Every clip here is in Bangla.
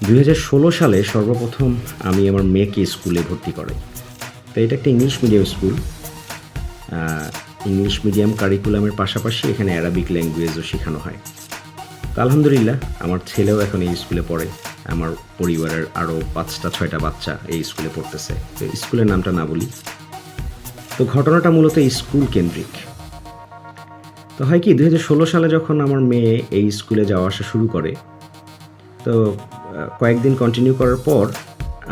2016 সালে সর্বপ্রথম আমি আমার মেয়েকে স্কুলে ভর্তি করাই। তো এটা একটা English medium school. English medium কারিকুলামের পাশাপাশি এখানে অ্যারাবিক ল্যাঙ্গুয়েজও শেখানো হয়। তো আলহামদুলিল্লাহ আমার ছেলেও এখন এই স্কুলে পড়ে। আমার পরিবারের আরও 5টা-6টা বাচ্চা এই স্কুলে পড়তেছে। তো স্কুলের নামটা না বলি। তো ঘটনাটা মূলত স্কুল কেন্দ্রিক। তো হয় কি 2016 সালে যখন আমার মেয়ে এই স্কুলে যাওয়া আসা শুরু করে, তো কয়েকদিন কন্টিনিউ করার পর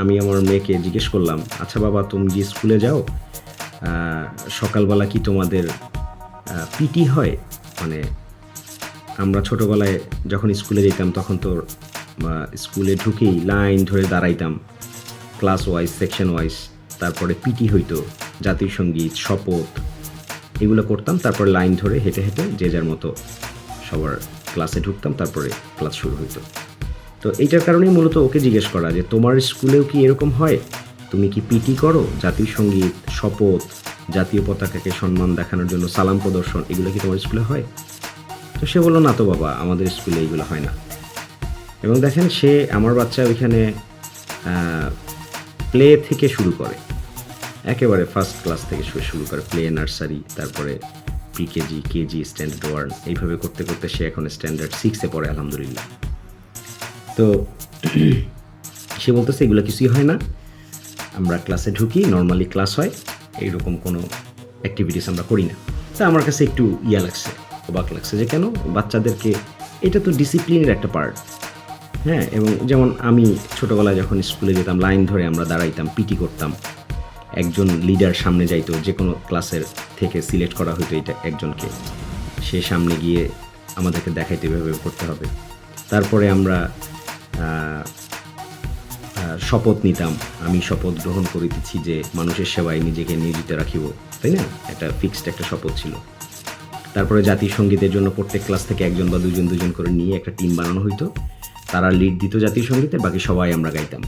আমি আমার মেয়েকে জিজ্ঞেস করলাম, আচ্ছা বাবা তুমি যে স্কুলে যাও, সকালবেলা কি তোমাদের পিটি হয়? মানে আমরা ছোটোবেলায় যখন স্কুলে যেতাম তখন তো স্কুলে ঢুকেই লাইন ধরে দাঁড়াইতাম, ক্লাস ওয়াইজ সেকশন ওয়াইজ, তারপরে পিটি হইতো, জাতীয় সঙ্গীত, শপথ, এগুলো করতাম, তারপরে লাইন ধরে হেঁটে হেঁটে যে যার মতো সবার ক্লাসে ঢুকতাম, তারপরে ক্লাস শুরু হইতো। তো এইটার কারণেই মূলত ওকে জিজ্ঞেস করা যে তোমার স্কুলেও কি এরকম হয়? তুমি কি পিটি করো? জাতীয় সঙ্গীত, শপথ, জাতীয় পতাকাকে সম্মান দেখানোর জন্য সালাম প্রদর্শন, এগুলো কি তোমার স্কুলে হয়? তো সে বললো না তো বাবা, আমাদের স্কুলে এইগুলো হয় না। এবং দেখেন সে আমার বাচ্চা ওইখানে প্লে থেকে শুরু করে, একেবারে ফার্স্ট ক্লাস থেকে শুরু করে, প্লে, নার্সারি, তারপরে প্রি কেজি, কেজি, স্ট্যান্ডার্ড 1, এইভাবে করতে করতে সে এখন স্ট্যান্ডার্ড 6-এ পড়ে আলহামদুলিল্লাহ। তো সে বলতেছে এগুলো কিছুই হয় না, আমরা ক্লাসে ঢুকি, নর্মালি ক্লাস হয়, এইরকম কোনো অ্যাক্টিভিটিস আমরা করি না। তা আমার কাছে একটু লাগছে, অবাক লাগছে যে কেন বাচ্চাদেরকে, এটা তো ডিসিপ্লিনের একটা পার্ট। হ্যাঁ, এবং যেমন আমি ছোটোবেলায় যখন স্কুলে যেতাম লাইন ধরে আমরা দাঁড়াইতাম, পিটি করতাম, একজন লিডার সামনে যাইতো, যে কোনো ক্লাসের থেকে সিলেক্ট করা হতো এটা একজনকে, সে সামনে গিয়ে আমাদেরকে দেখাইতে এভাবে করতে হবে। তারপরে আমরা শপথ নিতাম, আমি শপথ গ্রহণ করিতেছি যে মানুষের সেবায় নিজেকে নিয়োজিত রাখিব, তাই না? একটা ফিক্সড একটা শপথ ছিল। তারপরে জাতীয় সঙ্গীতের জন্য প্রত্যেক ক্লাস থেকে একজন বা দুজন করে নিয়ে একটা টিম বানানো হইতো, তারা লিড দিত জাতীয় সঙ্গীতে, বাকি সবাই আমরা গাইতাম।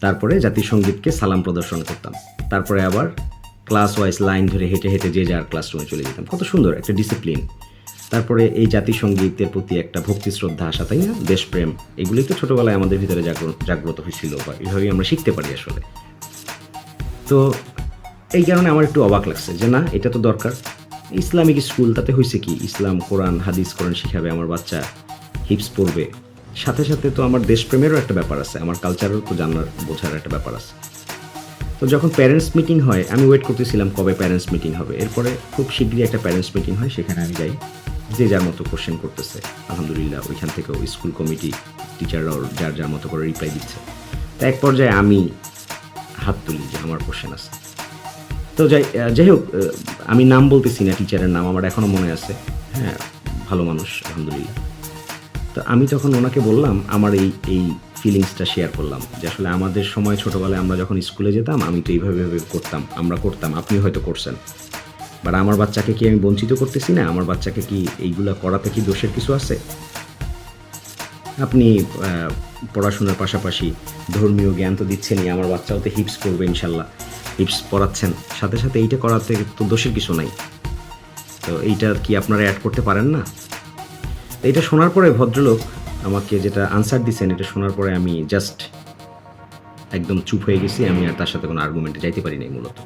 তারপরে জাতীয় সঙ্গীতকে সালাম প্রদর্শন করতাম, তারপরে আবার ক্লাস ওয়াইজ লাইন ধরে হেঁটে হেঁটে যে যার ক্লাসরুমে চলে যেতাম। কত সুন্দর একটা ডিসিপ্লিন। তারপরে এই জাতীয় সঙ্গীতের প্রতি একটা ভক্তি শ্রদ্ধা আসা, তাই না? দেশপ্রেম, এগুলোই তো ছোটোবেলায় আমাদের ভিতরে জাগ্রত হয়েছিল, বা এভাবেই আমরা শিখতে পারি আসলে। তো এই কারণে আমার একটু অবাক লাগছে যে না, এটা তো দরকার। ইসলামিক স্কুল, তাতে হয়েছে কি, ইসলাম, কোরআন, হাদিস, কোরআন শিখাবে, আমার বাচ্চা হিপস পড়বে, সাথে সাথে তো আমার দেশপ্রেমেরও একটা ব্যাপার আছে, আমার কালচারেরও তো জানার বোঝার একটা ব্যাপার আছে। তো যখন প্যারেন্টস মিটিং হয়, আমি ওয়েট করতেছিলাম কবে প্যারেন্টস মিটিং হবে। এরপরে খুব শীঘ্রই একটা প্যারেন্টস মিটিং হয়, সেখানে আমি যাই, যে যার মতো কোশ্চেন করতেছে, আলহামদুলিল্লাহ ওইখান থেকেও স্কুল কমিটি, টিচাররাও যার যার মতো করে রিপ্লাই দিচ্ছে। তো এক পর্যায়ে আমি হাত তুলি যে আমার কোশ্চেন আছে। তো যাই হোক, আমি নাম বলতেছি না, টিচারের নাম আমার এখনও মনে আছে। হ্যাঁ, ভালো মানুষ আলহামদুলিল্লাহ। তো আমি তখন ওনাকে বললাম, আমার এই ফিলিংসটা শেয়ার করলাম যে আসলে আমাদের সময় ছোটোবেলায় আমরা যখন স্কুলে যেতাম, আমি তো এইভাবে করতাম, আমরা করতাম, আপনি হয়তো করছেন, বাট আমার বাচ্চাকে কি আমি বঞ্চিত করতেছি না? আমার বাচ্চাকে কি এইগুলা করাতে কি দোষের কিছু আছে? আপনি পড়াশোনার পাশাপাশি ধর্মীয় জ্ঞান তো দিচ্ছেনই, আমার বাচ্চাও তো হিপস করবে ইনশাল্লাহ, হিপস পড়াচ্ছেন, সাথে সাথে এইটা করাতে তো দোষের কিছু নাই, তো এইটা কি আপনারা অ্যাড করতে পারেন না? এটা শোনার পরে ভদ্রলোক আমাকে যেটা আনসার দিচ্ছেন, এটা শোনার পরে আমি জাস্ট একদম চুপ হয়ে গেছি, আমি আর তার সাথে কোনো আর্গুমেন্টে যাইতে পারি নাই মূলত।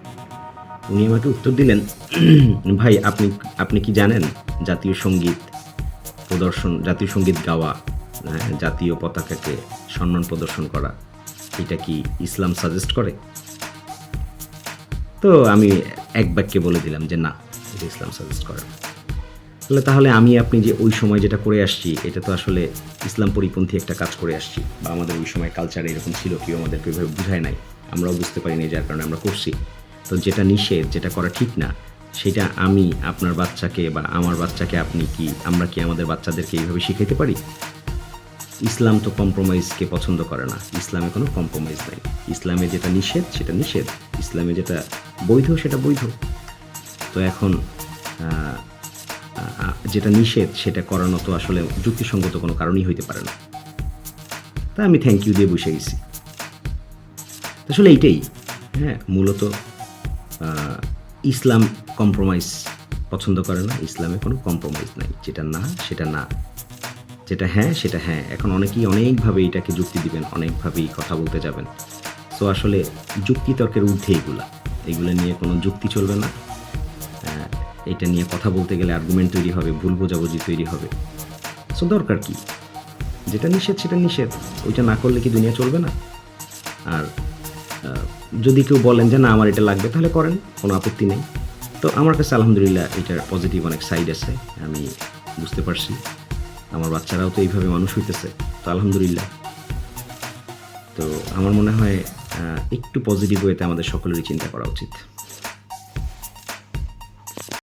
উনি আমাকে উত্তর দিলেন, ভাই আপনি কি জানেন জাতীয় সঙ্গীত প্রদর্শন, জাতীয় সঙ্গীত গাওয়া, জাতীয় পতাকাকে সম্মান প্রদর্শন করা, এটা কি ইসলাম সাজেস্ট করে? তো আমি এক বাক্যে বলে দিলাম যে না, এটা ইসলাম সাজেস্ট করে না। তাহলে আমি আপনি যে ওই সময় যেটা করে আসছি, এটা তো আসলে ইসলাম পরিপন্থী একটা কাজ করে আসছি, বা আমাদের ওই সময় কালচার এরকম ছিল, কেউ আমাদেরকে ওইভাবে বুঝায় নাই, আমরাও বুঝতে পারিনি, যার কারণে আমরা করছি। তো যেটা নিষেধ, যেটা করা ঠিক না, সেটা আমি আপনার বাচ্চাকে বা আমার বাচ্চাকে আমরা কি আমাদের বাচ্চাদেরকে এইভাবে শিখাইতে পারি? ইসলাম তো কম্প্রোমাইজকে পছন্দ করে না, ইসলামে কোনো কম্প্রোমাইজ নাই। ইসলামে যেটা নিষেধ সেটা নিষেধ, ইসলামে যেটা বৈধ সেটা বৈধ। তো এখন যেটা নিষেধ সেটা করানো তো আসলে যুক্তিসঙ্গত কোনো কারণই হইতে পারে না। তা আমি থ্যাংক ইউ দিয়ে বসে গেছি। আসলে এইটাই, হ্যাঁ, মূলত ইসলাম কম্প্রোমাইজ পছন্দ করে না, ইসলামে কোনো কম্প্রোমাইজ নাই, যেটা না সেটা না। যেটা হ্যাঁ সেটা হ্যাঁ। এখন অনেকেই অনেকভাবে এটাকে যুক্তি দিবেন, অনেকভাবেই কথা বলতে যাবেন। সো আসলে যুক্তিতর্কের ঊর্ধ্বে এগুলা। এগুলো নিয়ে কোনো যুক্তি চলবে না। অ্যা এটা নিয়ে কথা বলতে গেলে আর্গুমেন্ট তৈরি হবে, ভুল বোঝাবুঝি তৈরি হবে। সো দরকার কি? যেটা নিষেধ সেটা নিষেধ। ওইটা না করলে কি দুনিয়া চলবে না? আর আ যদি কেউ বলেন যে, "না আমার এটা লাগবে" তাহলে করেন। কোনো আপত্তি নেই। তো আমার কাছে আলহামদুলিল্লাহ এটার পজিটিভ অনেক সাইড আছে। আমি বুঝতে পারছি। আমার বাচ্চারাও তো এইভাবে মানুষ হইতেছে। তো আলহামদুলিল্লাহ। তো আমার মনে হয় একটু পজিটিভ ওয়েতে আমাদের সকলেরই চিন্তা করা উচিত।